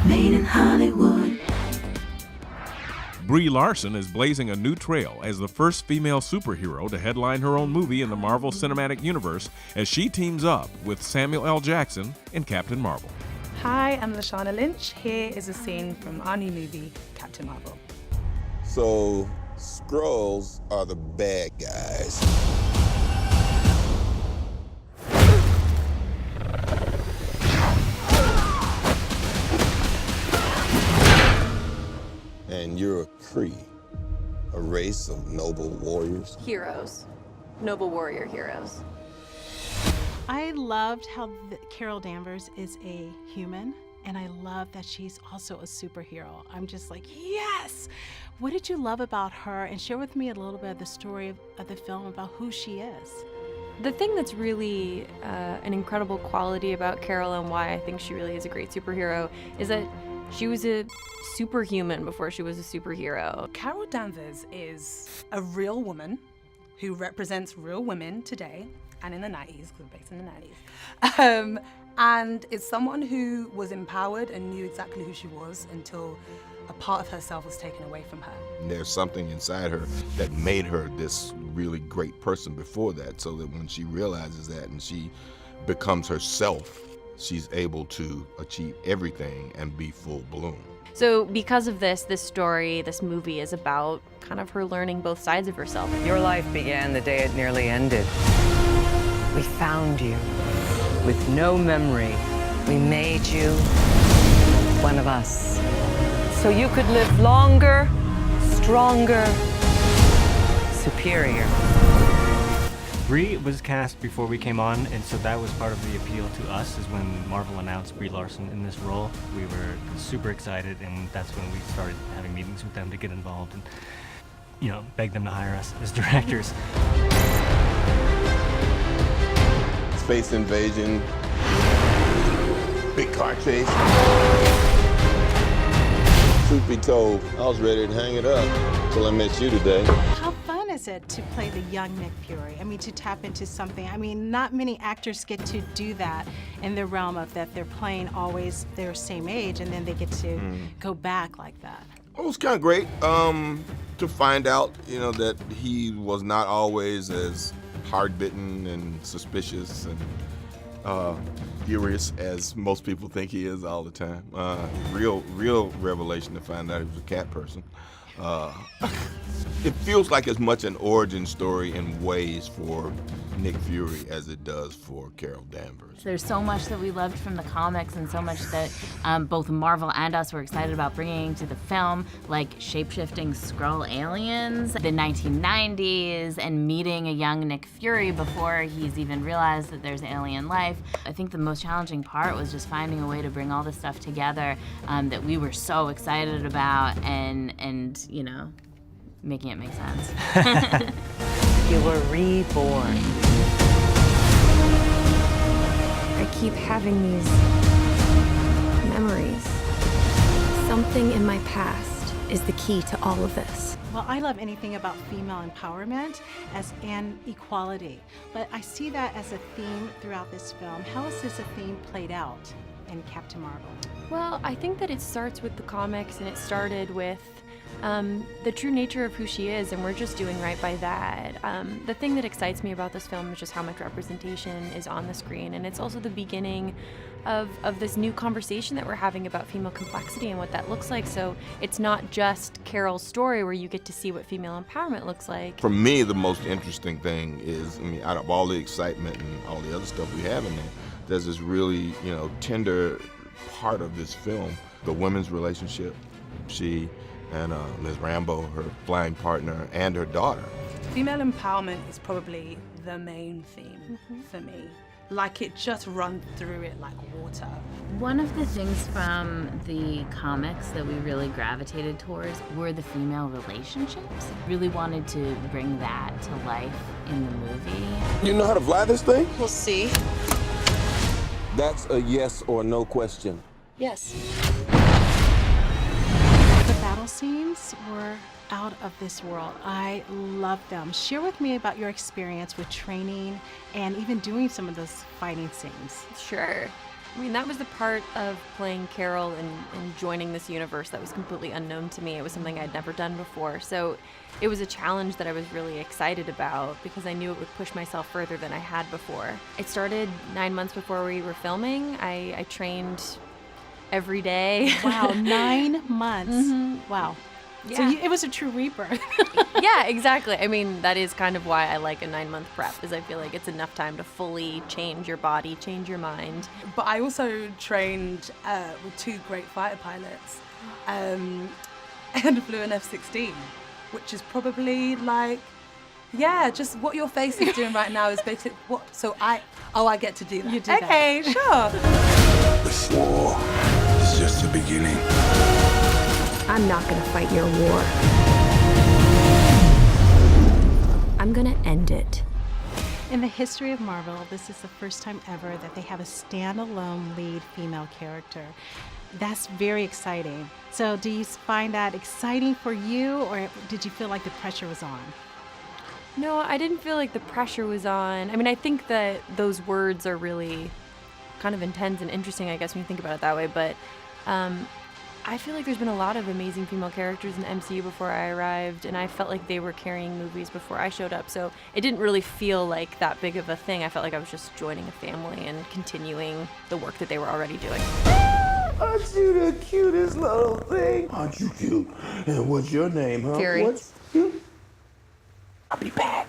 Made in Hollywood. Brie Larson is blazing a new trail as the first female superhero to headline her own movie in the Marvel Cinematic Universe as she teams up with Samuel L. Jackson in Captain Marvel. Hi, I'm Lashana Lynch. Here is a scene from our new movie, Captain Marvel. So, Skrulls are the bad guys. And you're a Kree, a race of noble warriors. Heroes. Noble warrior heroes. I loved how Carol Danvers is a human, and I love that she's also a superhero. I'm just like, yes! What did you love about her? And share with me a little bit of the story of the film about who she is. The thing that's really an incredible quality about Carol and why I think she really is a great superhero is that she was a superhuman before she was a superhero. Carol Danvers is a real woman who represents real women today and in the 90s, because we're based in the 90s. And it's someone who was empowered and knew exactly who she was until a part of herself was taken away from her. There's something inside her that made her this really great person before that, so that when she realizes that and she becomes herself, she's able to achieve everything and be full bloom. So because of this story, this movie is about kind of her learning both sides of herself. Your life began the day it nearly ended. We found you with no memory. We made you one of us. So you could live longer, stronger, superior. Brie was cast before we came on, and so that was part of the appeal to us, is when Marvel announced Brie Larson in this role. We were super excited, and that's when we started having meetings with them to get involved and, you know, beg them to hire us as directors. Space invasion, big car chase. Truth be told, I was ready to hang it up till I met you today. How fun is it to play the young Nick Fury? I mean, to tap into something. I mean, not many actors get to do that in the realm of that they're playing always their same age, and then they get to go back like that. It was kind of great to find out, you know, that he was not always as hard-bitten and suspicious and furious as most people think he is all the time. Real revelation to find out he was a cat person. It feels like as much an origin story in ways for Nick Fury as it does for Carol Danvers. There's so much that we loved from the comics and so much that both Marvel and us were excited about bringing to the film, like shape-shifting Skrull aliens, the 1990s, and meeting a young Nick Fury before he's even realized that there's alien life. I think the most challenging part was just finding a way to bring all this stuff together that we were so excited about and you know, making it make sense. You were reborn. I keep having these memories. Something in my past is the key to all of this. Well, I love anything about female empowerment and equality, but I see that as a theme throughout this film. How is this a theme played out in Captain Marvel? Well, I think that it starts with the comics, and it started with the true nature of who she is, and we're just doing right by that. The thing that excites me about this film is just how much representation is on the screen, and it's also the beginning of this new conversation that we're having about female complexity and what that looks like. So it's not just Carol's story where you get to see what female empowerment looks like. For me, the most interesting thing is, I mean, out of all the excitement and all the other stuff we have in there, there's this really, you know, tender part of this film, the women's relationship. She and Ms. Rambo, her flying partner, and her daughter. Female empowerment is probably the main theme for me. Like, it just runs through it like water. One of the things from the comics that we really gravitated towards were the female relationships. Really wanted to bring that to life in the movie. You know how to fly this thing? We'll see. That's a yes or no question. Yes. The battle scenes were out of this world. I love them. Share with me about your experience with training and even doing some of those fighting scenes. Sure. I mean, that was the part of playing Carol and joining this universe that was completely unknown to me. It was something I'd never done before. So it was a challenge that I was really excited about because I knew it would push myself further than I had before. It started 9 months before we were filming. I trained every day. Wow, 9 months. Wow. So Yeah. it was a true rebirth. Yeah, exactly. I mean, that is kind of why I like a 9-month prep, is I feel like it's enough time to fully change your body, change your mind. But I also trained with 2 great fighter pilots and flew an F-16, which is probably like, yeah, just what your face is doing right now is basically what. So I get to do that. You do that. Okay, sure. This war is just the beginning. I'm not gonna fight your war. I'm gonna end it. In the history of Marvel, this is the first time ever that they have a standalone lead female character. That's very exciting. So do you find that exciting for you, or did you feel like the pressure was on? No, I didn't feel like the pressure was on. I mean, I think that those words are really kind of intense and interesting, I guess, when you think about it that way, but I feel like there's been a lot of amazing female characters in MCU before I arrived, and I felt like they were carrying movies before I showed up, so it didn't really feel like that big of a thing. I felt like I was just joining a family and continuing the work that they were already doing. Aren't you the cutest little thing? Aren't you cute? And what's your name, huh? Fury. What's you? I'll be back.